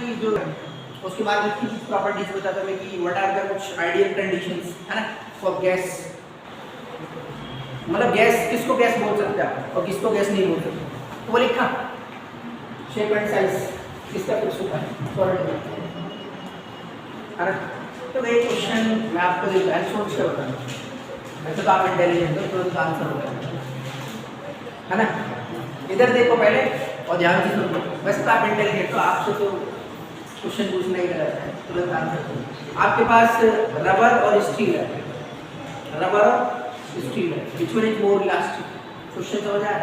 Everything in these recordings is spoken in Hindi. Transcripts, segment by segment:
कि जो उसके बाद इसकी कुछ प्रॉपर्टीज बताता है कि व्हाट आर द कुछ आइडियल कंडीशंस है ना फॉर गैस, मतलब गैस किसको गैस बोल सकते हैं आप और किसको गैस नहीं बोल सकते। तो वो लिखा शेप एंड साइज किसका फिक्स होता है सॉलिड है ना। तो ये क्वेश्चन मैं आपको देता है सोच के बताऊँ, वैसे तो आप इंटेलिजेंट हो तुरंत आंसर होगा है ना। इधर देखो पहले और ध्यान से सुनो, वैसे तो आप इंटेलिजेंट हो, आपसे तो क्वेश्चन पूछना ही रहता है तुरंत आंसर। आपके पास रबर और स्टील है, रबर और स्टील है, which one is more elastic, question समझ आया।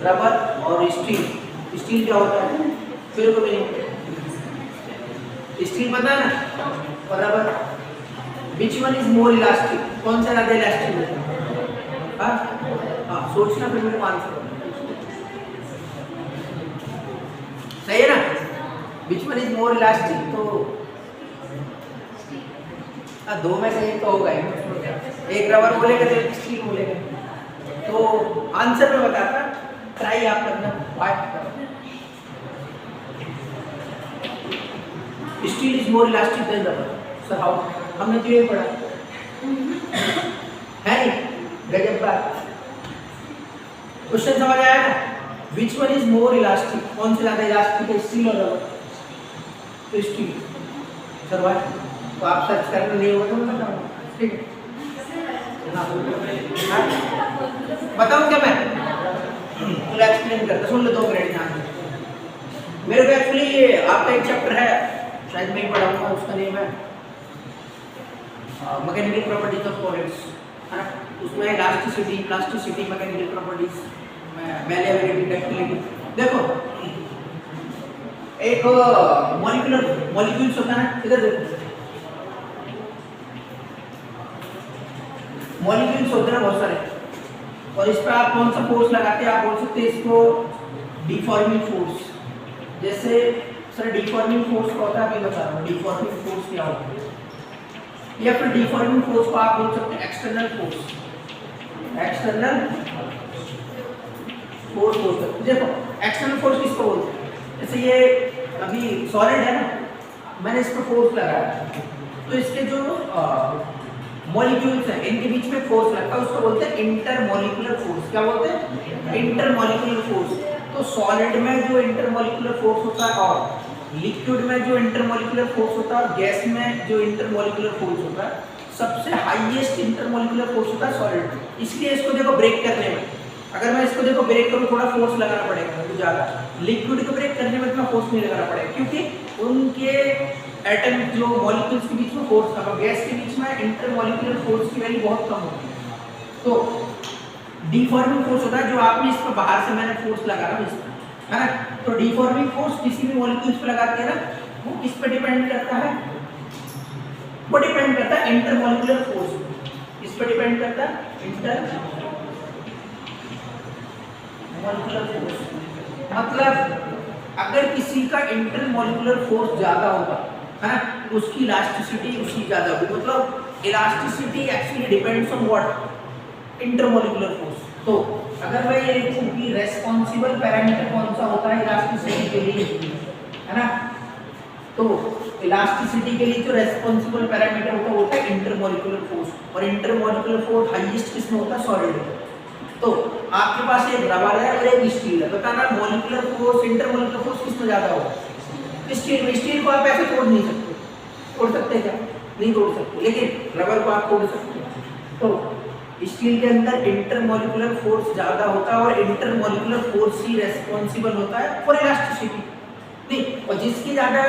रबर और स्टील, स्टील क्या होता है फिर को नहीं, स्टील पता है ना, और rubber, which one is more elastic, कौन सा ज्यादा इलास्टिक है। हाँ सोचना फिर मेरे को आंसर सही है ना, which one is more elastic. तो दो में से एक तो होगा ही, एक रबर बोलेगा तो एक स्टील बोलेगा, तो आंसर में बताता ट्राई आप करना। Steel is more elastic than rubber, sir how, हमने तो ये पढ़ा है नहीं, गजब बात। क्वेश्चन समझ आया ना, which one is more elastic, कौन से ज्यादा इलास्टिक है स्टील और रबर, तो स्टील सर भाई, तो आप सर्च करके नहीं होगा तो मैं बताऊंगा ठीक है। बताऊं क्या मैं, पूरा एक्सप्लेन करता, सुन लो 2 मिनट ध्यान से। मेरे को एक्चुअली ये आपका एक चैप्टर है शायद मैं ही पढ़ाऊंगा, उसका नेम है मैकेनिकल प्रॉपर्टीज ऑफ सॉलिड्स है ना, उसमें elasticity, plasticity, mechanical properties, malleability, ductility. देखो एक मॉलिक्यूल्स होता है, इधर देखो मॉलिक्यूल्स होते हैं बहुत सारे, और इस पर आप कौन सा फोर्स लगाते हैं, आप बोल सकते हैं इसको डिफॉर्मिंग फोर्स। जैसे सर डिफॉर्मिंग फोर्स क्या होता है, अभी बता रहा हूँ डिफॉर्मिंग फोर्स क्या होता है, या फिर डिफॉर्मिंग फोर्स को आप बोल सकते हैं एक्सटर्नल फोर्स, एक्सटर्नल फोर्स बोल सकते हैं। देखो एक्सटर्नल फोर्स किसको बोलते हैं, जैसे ये अभी सॉलिड है ना, मैंने इस पर फोर्स लगाया तो इसके जो मॉलिक्यूल्स हैं इनके बीच में फोर्स लगता है, उसको बोलते हैं इंटरमॉलिक्यूलर फोर्स। क्या बोलते हैं, इंटरमॉलिक्यूलर फोर्स। तो सॉलिड में जो इंटरमॉलिक्यूलर फोर्स होता है और लिक्विड में जो इंटरमॉलिक्यूलर फोर्स होता है और गैस में जो इंटरमॉलिक्यूलर फोर्स होता है, सबसे हाईएस्ट इंटरमॉलिक्यूलर फोर्स होता है सॉलिड। इसलिए इसको देखो ब्रेक करने में, अगर मैं इसको देखो ब्रेक करूँ थोड़ा फोर्स लगाना पड़ेगा कुछ ज़्यादा, लिक्विड को ब्रेक करने में इतना फोर्स नहीं लगाना पड़ेगा क्योंकि उनके एटम जो मॉलिक्यूल्स के बीच में फोर्स कम, गैस के बीच में इंटरमॉलिक्यूलर फोर्स की वैल्यू बहुत कम होती है। तो डिफॉर्मिंग फोर्स होता है जो आपने इस पर बाहर से मैंने फोर्स लगा रहा हूँ इस पर, है ना। तो डिफॉर्मिंग फोर्स किसी भी मॉलिक्यूल्स पर लगाते हैं ना, वो किस पर डिपेंड करता है, वो डिपेंड करता है इंटरमॉलिक्यूलर फोर्स, इस पर डिपेंड करता है इंटरमॉलिक्यूलर फोर्स। मतलब अगर किसी का इंटरमॉलिक्यूलर फोर्स ज्यादा होगा है ना, उसकी इलास्टिसिटी उसकी ज्यादा होगी। मतलब elasticity actually depends on what, intermolecular force. तो अगर मैं ये लिखूं कि रेस्पॉन्सिबल पैरामीटर कौन सा होता है इलास्टिसिटी के लिए, है ना, तो इलास्टिसिटी के लिए जो रेस्पॉन्सिबल पैरामीटर होता है वो होता है इंटरमॉलिक्यूलर फोर्स, और इंटरमॉलिक्यूलर फोर्स हाईएस्ट किसमें होता है, सॉलिड में। तो आपके पास एक रबर है और एक स्टील है, बताना मॉलिक्यूलर फोर्स इंटरमॉलिक्यूलर फोर्स किसमें ज्यादा होगा, स्टील में। स्टील को आप ऐसे तोड़ नहीं सकते, तोड़ सकते क्या, नहीं तोड़ सकते, लेकिन रबर को आप तोड़ सकते हैं। तो स्टील के अंदर इंटरमॉलिक्यूलर फोर्स ज्यादा होता है और इंटरमॉलिक्यूलर फोर्स ही रेस्पॉन्सिबल होता है फॉर इलास्टिसिटी, नहीं, और जिसकी ज्यादा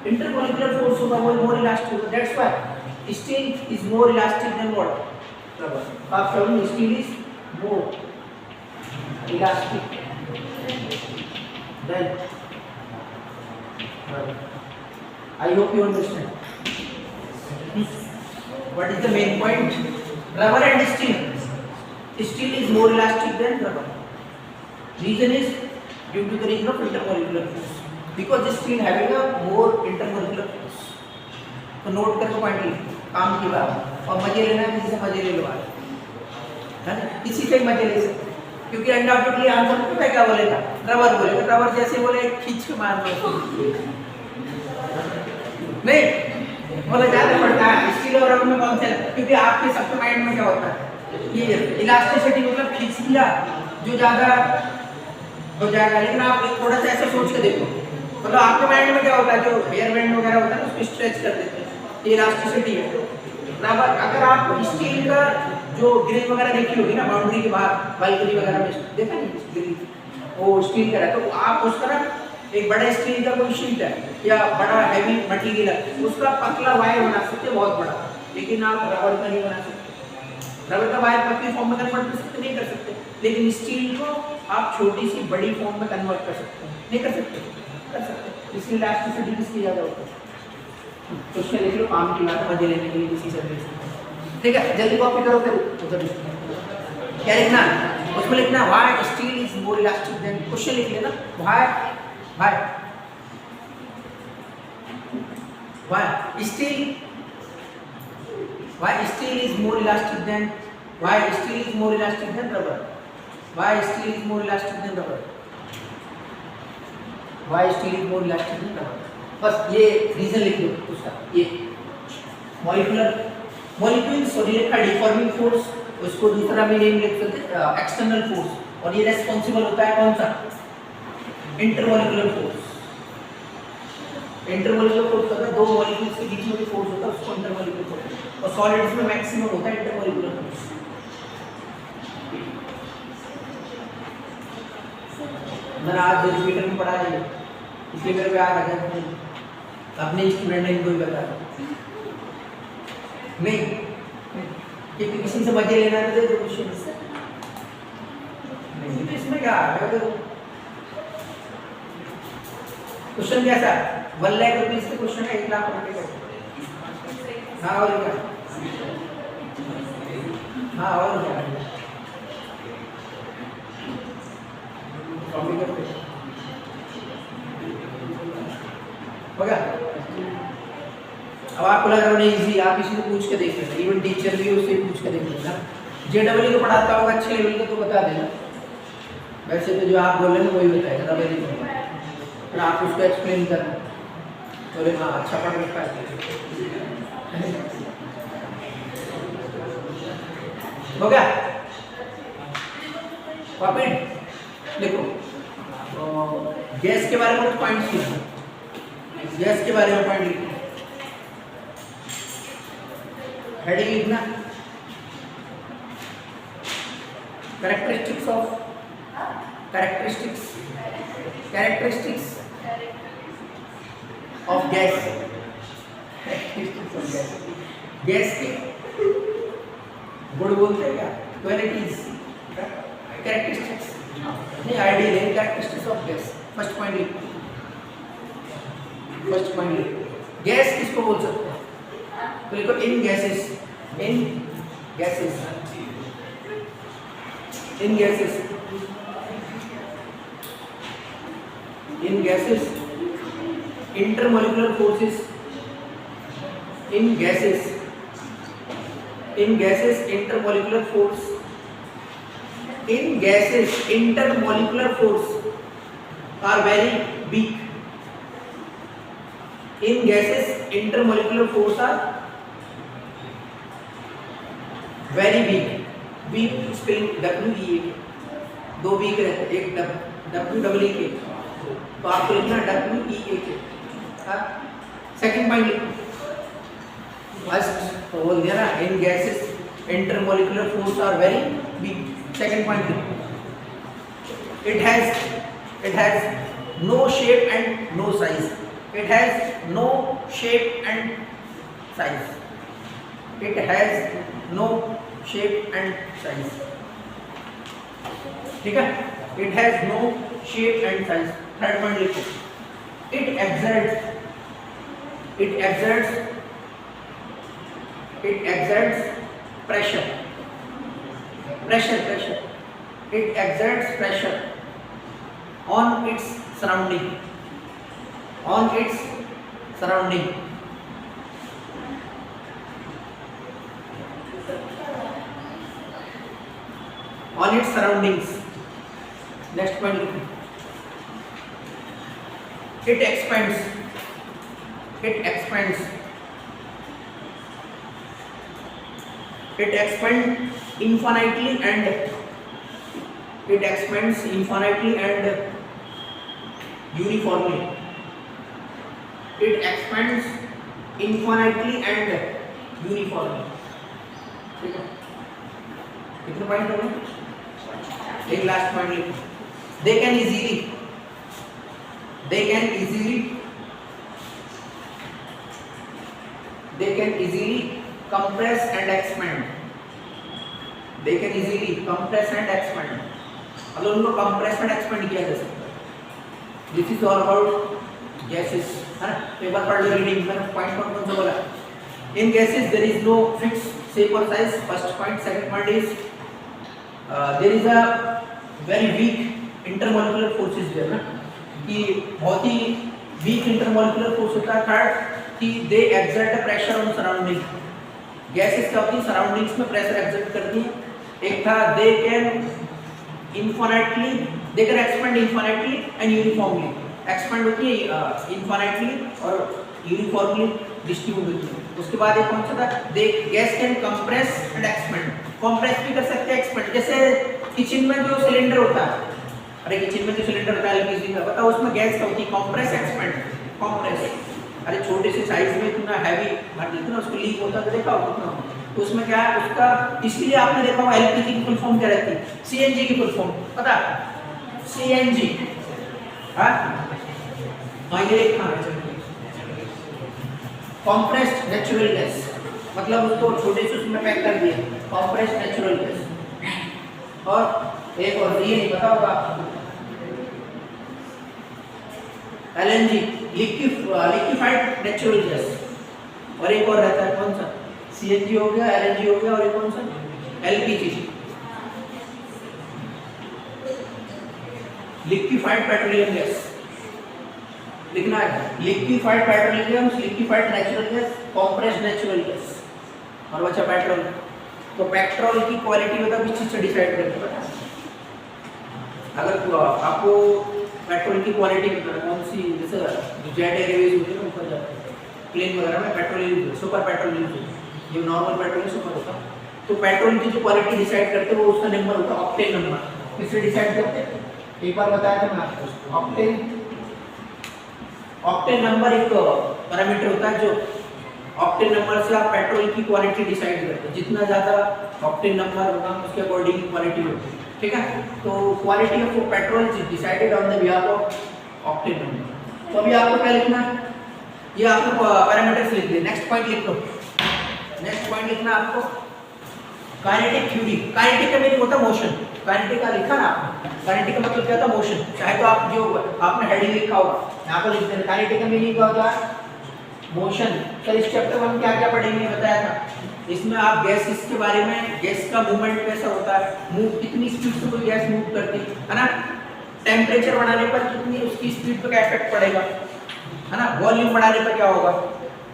इंटरमॉलिक्यूलर फोर्स होगा वो मोर इलास्टिक होगा। That's why steel is more elastic than what, rubber. आप कहोगे steel is more elastic than rubber. I hope you understand. What is the main point? Rubber and steel. Steel is more elastic than rubber. Reason is due to the reason of intermolecular force. Because steel having a more intermolecular force. तो नोट करके पॉइंट लिखो। काम की बात, और मजे लेना है किसी से मजे ले लो आज, है ना, किसी से ही मजे ले सकते, क्योंकि अनडाउटेडली आंसर पता है क्या बोलेगा, रबर बोलेगा, रबर जैसे बोले खींच के मार दो, नहीं बोला ज्यादा पड़ता है स्टील और रबर में कौन सा, क्योंकि आपके सबके माइंड में क्या होता है, ये इलास्टिसिटी मतलब खींच लिया जो ज्यादा हो जाएगा, लेकिन आप थोड़ा सा ऐसा सोच के देखो, मतलब आपके माइंड में क्या होता है, जो हेयर बैंड वगैरह होता है उसको स्ट्रेच कर देते हैं, ये इलास्टिसिटी है। रबर अगर आप स्टील का जो ग्रिल वगैरह देखी होगी ना बाउंड्री के बाहर बालकनी वगैरह में देखा नहीं ग्रिल, वो स्टील का है, तो आप उसका ना एक बड़ा स्टील का कोई शीट है या बड़ा हैवी मटेरियल है, उसका पतला वायर बना सकते हैं बहुत बड़ा, लेकिन आप रबर का नहीं बना सकते, रबर का वायर पतली फॉर्म में कन्वर्ट कर सकते नहीं कर सकते, लेकिन स्टील को आप छोटी सी बड़ी फॉर्म में कन्वर्ट कर सकते हैं, नहीं कर सकते, कर सकते, इसलिए इलास्टिसिटी किसकी ज़्यादा होती है। तो उसमें देख लो काम की बात मजे लेने के लिए किसी सर्विस, ठीक है, जल्दी कॉपी करो फिर उधर क्या लिखना, उसमें लिखना why steel is more elastic than, question लिख लेना why steel is more elastic than, why steel is more elastic than rubber, why steel is more elastic than rubber, why steel is more elastic than rubber, बस ये रीजन लिख दो उसका, ये मॉलिक्यूल्स और ये लिखा डिफॉर्मिंग फोर्स, उसको दूसरा भी नेम लिख सकते हैं एक्सटर्नल फोर्स, और ये रेस्पॉन्सिबल होता है कौन सा, इंटरमॉलिक्यूलर फोर्स, इंटरमॉलिक्यूलर फोर्स होता है दो मॉलिक्यूल्स के बीच में जो फोर्स होता है उसको इंटरमॉलिक्यूलर फोर्स, और सॉलिड्स में मैक्सिमम होता है इंटरमॉलिक्यूलर फोर्स। मैंने आज रिपीटर में पढ़ा है इसलिए मेरे को याद आ गया, अपने स्टूडेंट ने इनको ही बताया, नहीं क्योंकि किसी से मजे लेना है तो क्वेश्चन नहीं, तो इसमें क्या है, क्वेश्चन कैसा 1 लाख रुपीज के क्वेश्चन है 1 लाख रुपए का, हाँ और क्या, हाँ और क्या हो गया। अब आपको लग रहा है इजी, आप किसी से पूछ के देख लेना, इवन टीचर भी उससे पूछ के देख लेना, जेडब्ल्यू को पढ़ाता होगा अच्छे लेवल का तो बता देना, वैसे तो जो आप बोल रहे हैं वही बताएगा तब नहीं, फिर आप उसको एक्सप्लेन करना, बोले हाँ अच्छा पढ़ रखा है, हो गया। कॉपी देखो, गैस के बारे में कुछ पॉइंट्स लिखो, गैस के बारे में पॉइंट लिखो, हेडिंग लिखना कैरेक्टरिस्टिक्स ऑफ गैस, गैस के गुड बोलते हैं क्या, क्वालिटीज, कैरेक्टरिस्टिक्स नहीं आइडियल है, characteristics of gas, first point लिखो, फर्स्ट पॉइंट लिखो, गैस किसको बोल सकते हैं, तो लिखो in gases, in gases, in gases, in gases intermolecular forces, in gases, in gases intermolecular force, in gases intermolecular force are very weak, in gases intermolecular force are very weak, weak spelling WEAK, दो वीक रहते, एक WEAK, तो आपको लिखना WEAK, सेकंड पॉइंट लिखो, फर्स्ट तो बोल दिया ना in gases intermolecular force are very weak, second point लिखो, it has no shape and no size, it has no shape and size, it has no shape and size, ठीक है, it has no shape and size, third point लिखो, it exerts pressure, it exerts pressure on its surrounding, on its surroundings. Next point लिखो. It expands. It expands. It expands infinitely and it expands infinitely and uniformly. It expands infinitely and uniformly. ठीक है? कितने पॉइंट हो गए? एक लास्ट पॉइंट लिखो. They can easily compress and expand. They can easily compress and expand. अगर उनको compress and expand किया जा सकता है. This is all about gases. है ना? पेपर पढ़ लो रीडिंग में पॉइंट कौन कौन सा बोला. In gases there is no fixed shape or size. First point. Second point is there is a very weak intermolecular forces there ना, कि बहुत ही weak intermolecular force होता है. थर्ड कि they exert a pressure on surrounding. Gases क्या होती है? सराउंडिंग्स में प्रेशर एक्सर्ट करती हैं. एक था they can expand infinitely and uniformly. Expand होती है infinitely और uniformly डिस्ट्रीब्यूट होती है. उसके बाद एक कौन सा था? they gas can compress and expand. compress भी कर सकते हैं, expand. जैसे किचन में जो सिलेंडर होता है, अरे किचन में जो सिलेंडर होता है एलपीजी का, बताओ उसमें गैस क्या होती है? Compress, expand. कंप्रेस, अरे छोटे से साइज में इतना हैवी भर देते ना, उसको लीक होता है तो देखा होगा कितना. तो उसमें क्या है उसका, इसलिए आपने देखा होगा एलपीजी की फुल फॉर्म क्या रहती है? सीएनजी की फुल फॉर्म पता? सीएनजी. हाँ ये लिखना है कंप्रेस्ड नेचुरल गैस, मतलब उसको छोटे से उसमें पैक कर दिया. Compressed natural gas. और एक और ये नहीं पता होगा एलएनजी, लिक्विफाइड नेचुरल गैस. और एक और रहता है कौन सा? सीएनजी हो गया, एलएनजी हो गया, और एक कौन सा? LPG, liquefied petroleum gas. लिखना है liquefied petroleum gas, liquefied natural gas, compressed natural gas. और बचा पेट्रोल. तो पेट्रोल की क्वालिटी मतलब किस चीज से डिसाइड करते हैं? अगर आपको पेट्रोल की क्वालिटी कौन सी, जैसे जेट एयरवेज होती है ना ऊपर जाते हैं प्लेन वगैरह में, petrol use, super petrol use होता है. ये नॉर्मल पेट्रोल सुपर होता है. तो पेट्रोल की जो क्वालिटी डिसाइड करते हैं वो उसका नंबर होता है ऑक्टेन नंबर. किससे डिसाइड करते हैं? एक बार बताया था मैं आपको. ऑक्टेन नंबर एक पैरामीटर होता है जो ऑक्टेन नंबर से आप पेट्रोल की क्वालिटी डिसाइड करते हैं. जितना ज़्यादा ऑक्टेन नंबर होगा उसके अकॉर्डिंग क्वालिटी होती है. ठीक है? तो quality of petrol is decided on the behalf of octane number. तो अभी आपको क्या लिखना है? ये आपको पैरामीटर्स लिख दिए. नेक्स्ट पॉइंट लिख लो. नेक्स्ट पॉइंट लिखना आपको काइनेटिक थ्योरी. काइनेटिक का मीनिंग होता है मोशन. काइनेटिक का लिखा ना आपने, काइनेटिक का मतलब क्या होता है? मोशन. चाहे तो आप जो आपने हेडिंग लिखा होगा यहाँ पर लिख देना. काइनेटिक का मीनिंग क्या होता है? मोशन. सर इस चैप्टर में हम क्या क्या पढ़ेंगे बताया था. इसमें आप गैसेस के बारे में, गैस का मूवमेंट कैसा होता है, मूव कितनी स्पीड से कोई गैस मूव करती है ना, टेम्परेचर बढ़ाने पर कितनी उसकी स्पीड पर क्या इफेक्ट पड़ेगा, है ना, वॉल्यूम बढ़ाने पर क्या होगा.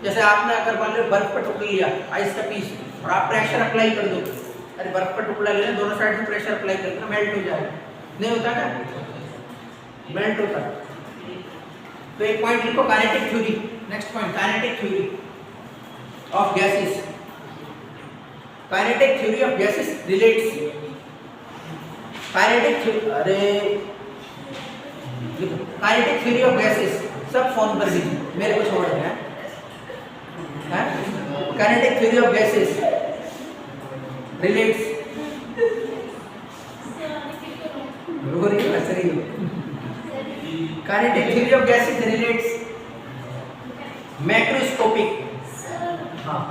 जैसे आपने अगर मान लो बर्फ का टुकड़ा लिया, आइस का पीस, और आप प्रेशर अप्लाई कर दो. अरे बर्फ का टुकड़ा लेना, दोनों साइड से प्रेशर अप्लाई करना, मेल्ट हो जाएगा. नहीं होता क्या? मेल्ट होता. तो एक पॉइंट लिखो kinetic theory. Next point kinetic theory of gases. Kinetic theory of gases relates. Kinetic theory of gases सब फोन पर दीजिए, मेरे को छोड़ देना है. Kinetic theory of gases relates. Kinetic theory of gases relates macroscopic. हाँ,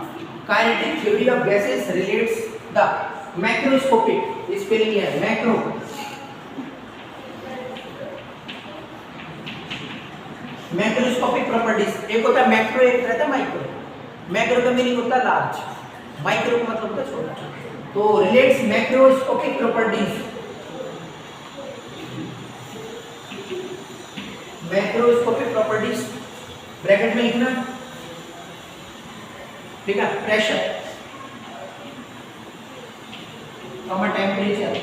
kinetic theory of gases relates the macroscopic. Spelling है मैक्रो. Macroscopic properties. एक होता है मैक्रो, एक रहता है माइक्रो. मैक्रो का मीनिंग होता है लार्ज, माइक्रो का मतलब होता है छोटा. तो relates macroscopic properties. Macroscopic properties bracket में लिखना. ठीक है? प्रेशर, टेम्परेचर,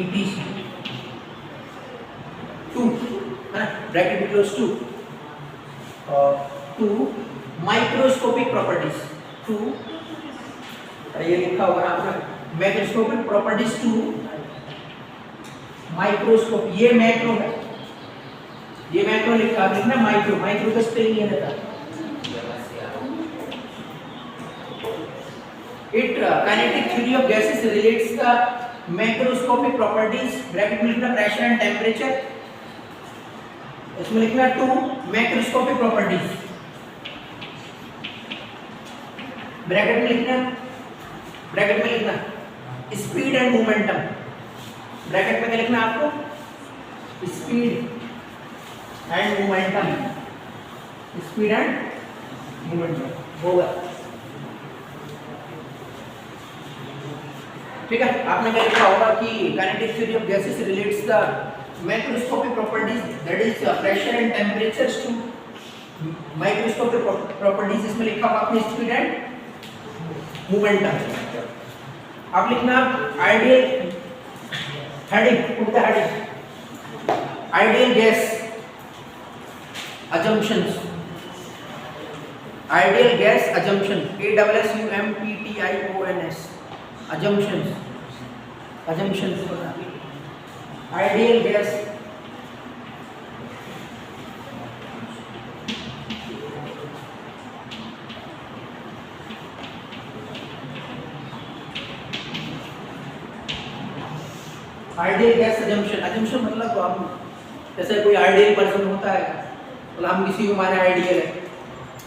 ETC 2 है ना, ब्रैकेट में क्लोज 2 माइक्रोस्कोपिक प्रॉपर्टीज 2, ये लिखा होगा आपने मैक्रोस्कोपिक प्रॉपर्टीज 2 माइक्रोस्कोप, ये मैक्रो है, ये मैक्रो लिखा लिखना, माइक्रो, माइक्रो का स्पेलिंग ये रहता है। It kinetic theory of gases relates the macroscopic properties, bracket में लिखना प्रेशर एंड टेम्परेचर, इसमें लिखना 2 मैक्रोस्कोपिक प्रॉपर्टीज, ब्रैकेट में लिखना स्पीड एंड मोमेंटम, ब्रैकेट में क्या लिखना आपको, speed and momentum, speed and momentum होगा, ठीक है। आपने क्या लिखा होगा कि kinetic theory of gases relates the macroscopic properties that is pressure and temperatures to microscopic properties, इसमें लिखा होगा आपने स्पीड एंड मोमेंटम। आप लिखना आइडियल हेडिंग, उनका heading ideal gas assumptions, ideal gas assumption, ASSUMPTIONS, assumptions, ideal gas assumption मतलब तो हम जैसे कोई आइडियल पर्सन होता है, तो हम किसी को हमारे आइडियल है,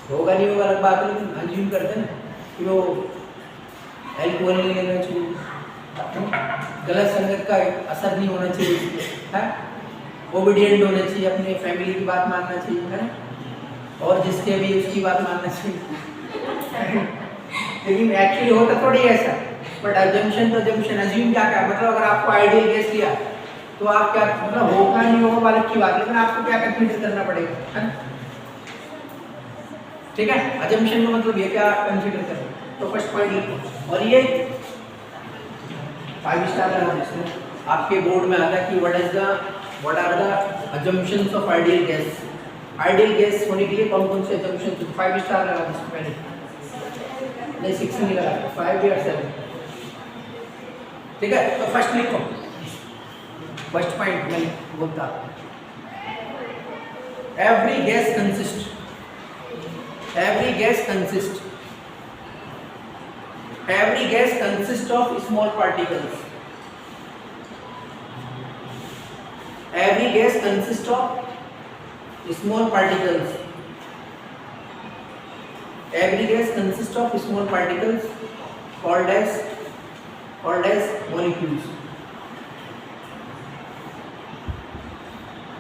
होगा नहीं होगा अलग बात, लेकिन अज्यूम करते हैं ना कि वो एल्कोहल नहीं लेना चाहिए, गलत संगत का असर नहीं होना चाहिए, है ओबीडियंट होना चाहिए, अपने फैमिली की बात मानना चाहिए, है ना, और जिसके भी उसकी बात मानना चाहिए लेकिन एक्चुअली होता थोड़ी ऐसा, बट अजम्पशन तो अजम्पशन, अज्यूम क्या मतलब अगर आपको आइडियल गैस लिया तो आप क्या मतलब होगा नहीं होगा वाले की बात, लेकिन आपको क्या कंसीडर करना पड़ेगा, है ना, ठीक है। अजम्पशन का मतलब ये क्या कंसीडर करें, तो फर्स्ट पॉइंट लिखो, और ये 5 स्टार लगाओ, इसमें आपके बोर्ड में आता है कि what are the assumptions of ideal gas, ideal gas होने के लिए कौन कौन से अजम्पशंस, 5 स्टार लगा इसमें पहले, नहीं 6 नहीं लगा, 5 या 7, ठीक है। तो फर्स्ट लिखो, फर्स्ट पॉइंट मैं बोलता, every gas consists of small particles, every gas consists of small particles, every gas consists of small particles called as molecules,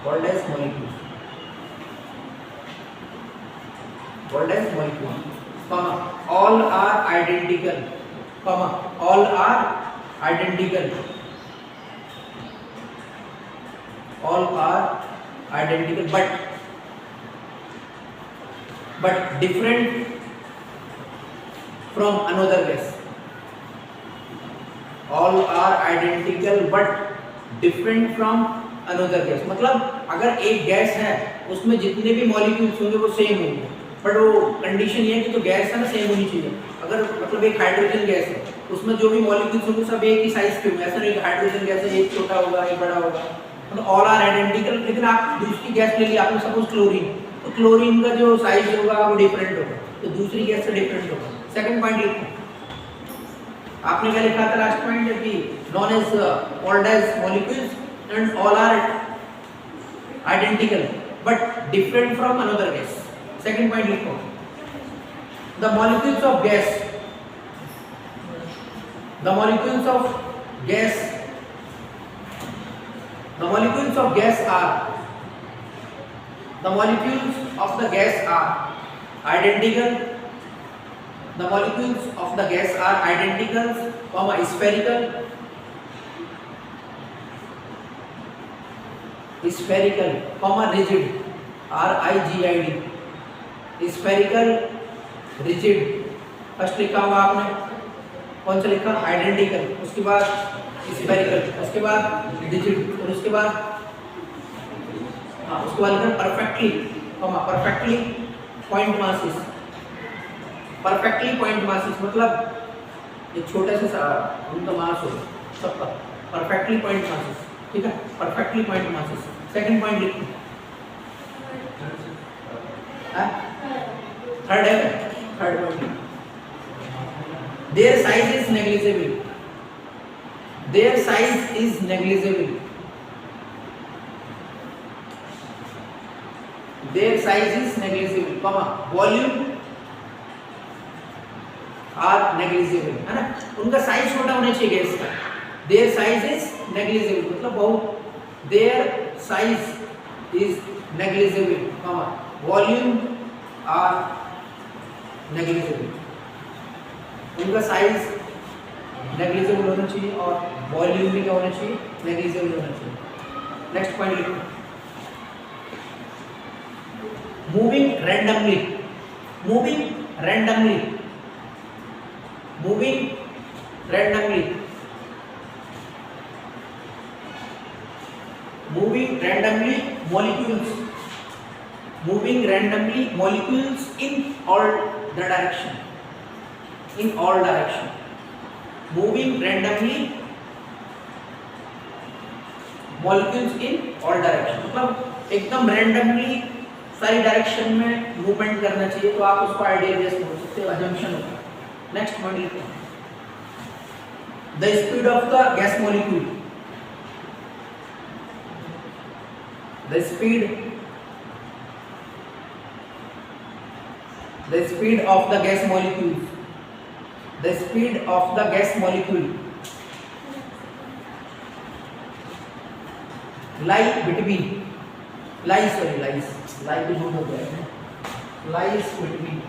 called as molecules, all are identical, all are identical, but different from another gas, all are identical but different from another gas, मतलब अगर एक गैस है उसमें जितने भी मॉलिक्यूल्स होंगे वो सेम होंगे, बट वो कंडीशन ये है कि तो गैस है ना सेम होनी चाहिए। अगर मतलब एक हाइड्रोजन गैस है उसमें जो भी मॉलिक्यूल्स होंगे सब एक ही साइज के होंगे, ऐसा नहीं हाइड्रोजन गैस है एक छोटा होगा एक बड़ा होगा, मतलब ऑल आर आइडेंटिकल। लेकिन आप दूसरी गैस ले ली आपने सपोज क्लोरीन, तो क्लोरीन का जो साइज होगा वो डिफरेंट होगा, तो दूसरी गैस से डिफरेंट होगा। सेकंड पॉइंट लिखो, आपने क्या लिखा था लास्ट पॉइंट कि non as called as molecules and all are identical but different from another gas. Second point लिखो, the molecules of gas are the molecules of the gas are identical, the molecules of the gas are identical, spherical, rigid, RIGID, spherical, rigid। First लिखा होगा आपने कौन सा लिखा, आइडेंटिकल, उसके बाद स्फेरिकल, उसके बाद डिजिट, और उसके बाद लिखा perfectly, perfectly point masses, perfectly point masses मतलब एक छोटे से उनका मास हो सबका, परफेक्टली पॉइंट मासेस, ठीक है, perfectly point masses. Second point लिखो, थर्ड है, third point, their size is negligible, their size is negligible, their size is negligible, comma volume are negligible, है ना, उनका साइज छोटा होना चाहिए गैस का, देयर साइज इज नेग्लिजिबल मतलब बहुत, their size is negligible, comma volume are negligible, उनका साइज नेग्लिजिबल होना चाहिए और वॉल्यूम भी क्या होना चाहिए, नेग्लिजिबल होना चाहिए। नेक्स्ट पॉइंट लिखो, moving randomly, moving randomly, moving randomly, moving randomly molecules, moving randomly molecules in all the direction, in all direction, moving randomly molecules in all direction मतलब एकदम रैंडमली सारी डायरेक्शन में मूवमेंट करना चाहिए, तो आप उसको आइडियल गैस बोल सकते हो, अजम्पशन होगा। नेक्स्ट पॉइंट लिखो, the speed of the gas molecule, the speed of the gas molecules, the speed of the gas molecule lie between, lies भी हो गया है, lies between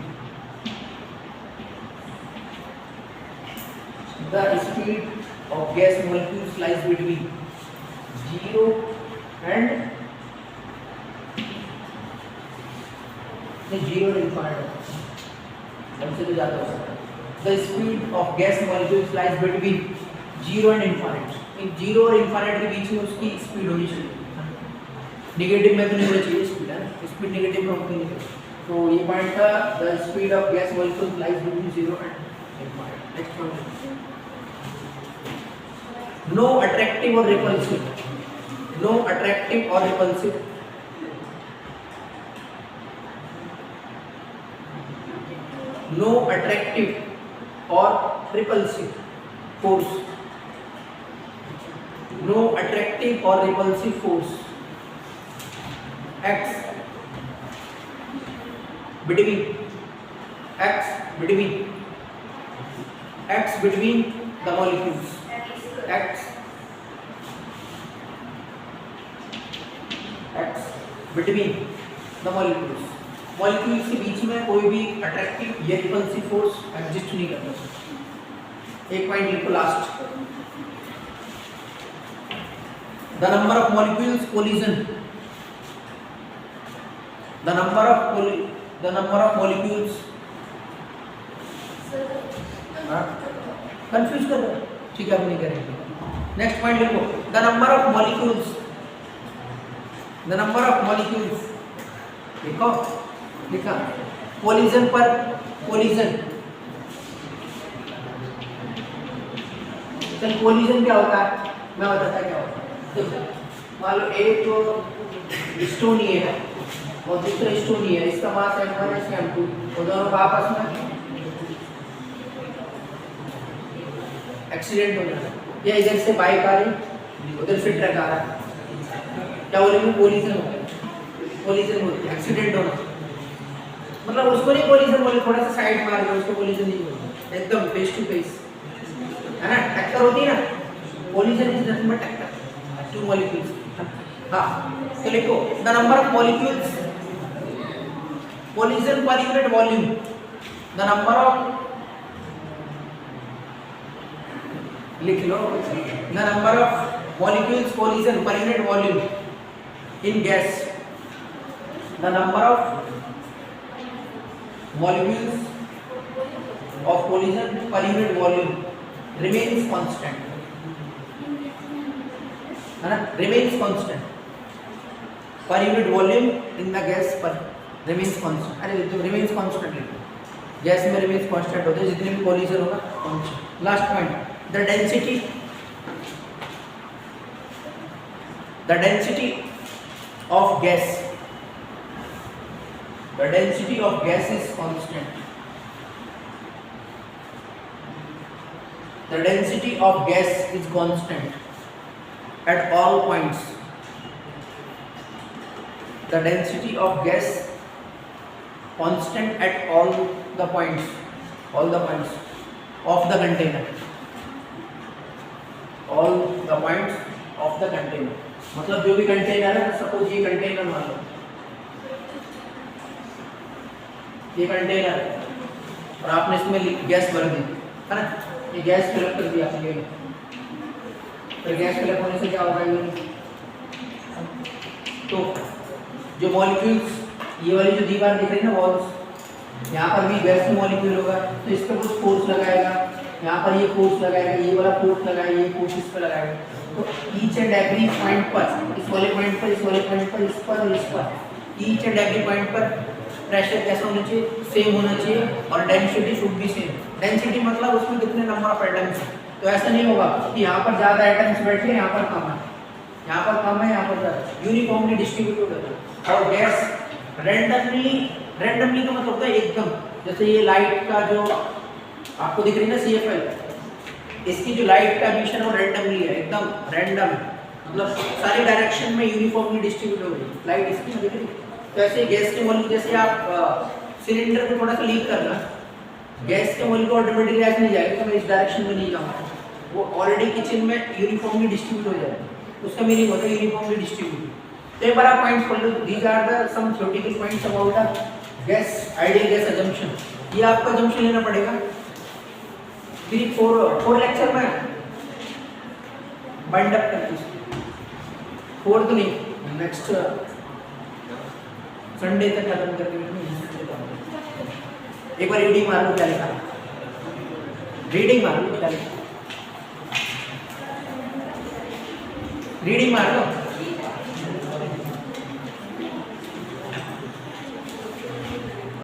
the speed of gas molecules lies between 0 and 0 infinite, हमसे तो ज़्यादा हो सकता है। The speed of gas molecules lies between 0 and infinite, इन 0 और infinite के बीच में उसकी स्पीड होनी चाहिए, नेगेटिव में तो नहीं होना चाहिए स्पीड, है ना, स्पीड नेगेटिव में होती नहीं, तो ये पॉइंट था, the speed of gas molecules lies between 0 and infinite। Next point, no attractive or repulsive, no attractive or repulsive, no attractive or repulsive force, no attractive or repulsive force X between the molecules, X between the molecules, molecules के बीच में कोई भी अट्रैक्टिव या रिपल्सिव फोर्स एग्जिस्ट नहीं करता। एक पॉइंट लिखो last, the number of molecules collision, the number of molecules confuse कर रहे, ठीक है, अब नहीं करेंगे। नेक्स्ट पॉइंट लिखो, the number of molecules, the number of molecules लिखो, लिखा, कोलिजन पर कोलिजन, चल कोलिजन क्या होता है मैं बताता क्या होता है। मान लो एक तो स्टोन ये है और दूसरा स्टोन ये है, इसका मास m1 है, इसका m2, और दोनों का आपस में एक्सीडेंट हो जाए, या इधर से बाइक आ रही उधर से ट्रक आ रहा है, क्या बोलेंगे, कोलिजन होता है, कोलिजन होती है, एक्सीडेंट होना, मतलब उसको नहीं कोलिजन बोले, थोड़ा सा साइड मार के उसको कोलिजन नहीं बोलते, एकदम फेस टू फेस, है ना, टक्कर होती है ना, कोलिजन इज नथिंग बट टक्कर, टू मॉलिक्यूल्स। हाँ तो लिखो, the number of molecules, collision per unit volume, the number of, लिख लो, the number of molecules collision per unit volume in gas, the number of molecules of collision per unit volume remains constant, है ना, remains constant per unit volume in the gas per remains constant. अरे जो रिमेन्स कांस्टेंट लिखो, गैस में रिमेन्स कांस्टेंट होते हैं जितने भी कोलिजन होगा constant. Last point, the density of gas, the density of gas is constant, the density of gas is constant at all points, the density of gas constant at all the points of the container, all the points of the container। मतलब जो भी कंटेनर है, सपोज ये कंटेनर मान लो, ये कंटेनर है और आपने इसमें गैस भर दी, है ना, ये गैस फिलअप कर दिया आपने, फिर गैस फिलअप होने से क्या होगा, ये तो जो मॉलिक्यूल्स, ये वाली जो दीवार दिख रही है ना वॉल्स, यहाँ पर भी गैस का मॉलिक्यूल होगा तो इस पर कुछ फोर्स लगाएगा, यहाँ पर ये फोर्स लगाएगा, ये वाला फोर्स लगाएगा, ये फोर्स इस पर लगाएगा। तो ईच एंड एवरी पॉइंट पर, इस वाले पॉइंट पर, इस वाले पॉइंट पर, इस पर और इस पर, ईच एंड एवरी पॉइंट पर प्रेशर कैसा होना चाहिए, सेम होना चाहिए और density should be same. Density मतलब उसमें कितने नंबर ऑफ एटम्स हैं। तो ऐसा नहीं होगा कि यहाँ पर ज़्यादा एटम्स बैठे, यहाँ पर कम है, यहाँ पर कम है, यहाँ पर ज़्यादा, यूनिफॉर्मली डिस्ट्रीब्यूटेड होता है। और गैस रैंडमली का मतलब होता है एकदम, जैसे ये लाइट का जो आपको दिख रही है ना CFL, इसकी जो लाइट का एमिशन वो रैंडमली है, एकदम रैंडम, मतलब सारी डायरेक्शन में यूनिफॉर्मली डिस्ट्रीब्यूट हो रही है लाइट इसकी दिख रही है। तो ऐसे गैस के मॉलिक्यूल, जैसे आप सिलेंडर को थोड़ा सा लीक करना, गैस के मॉलिक्यूल ऑटोमेटिकली ऐसे नहीं जाएगा, तो मैं इस डायरेक्शन में नहीं जाऊँगा, वो ऑलरेडी किचन में यूनिफॉर्मली डिस्ट्रीब्यूट हो जाएगा, उसका मीनिंग होता है यूनिफॉर्मली डिस्ट्रीब्यूट। तो एक बार आप पॉइंट्स पढ़ लो, these are the some theoretical points about the gas, ideal gas assumption. ये आपको अजम्पशन लेना पड़ेगा। फिर 4 लेक्चर में बाइंड अप करते हैं, 4 तो नहीं, नेक्स्ट संडे तक खत्म करके एक बार रीडिंग मार लो क्या लिखा, रीडिंग मार लो क्या लिखा, रीडिंग मार लो।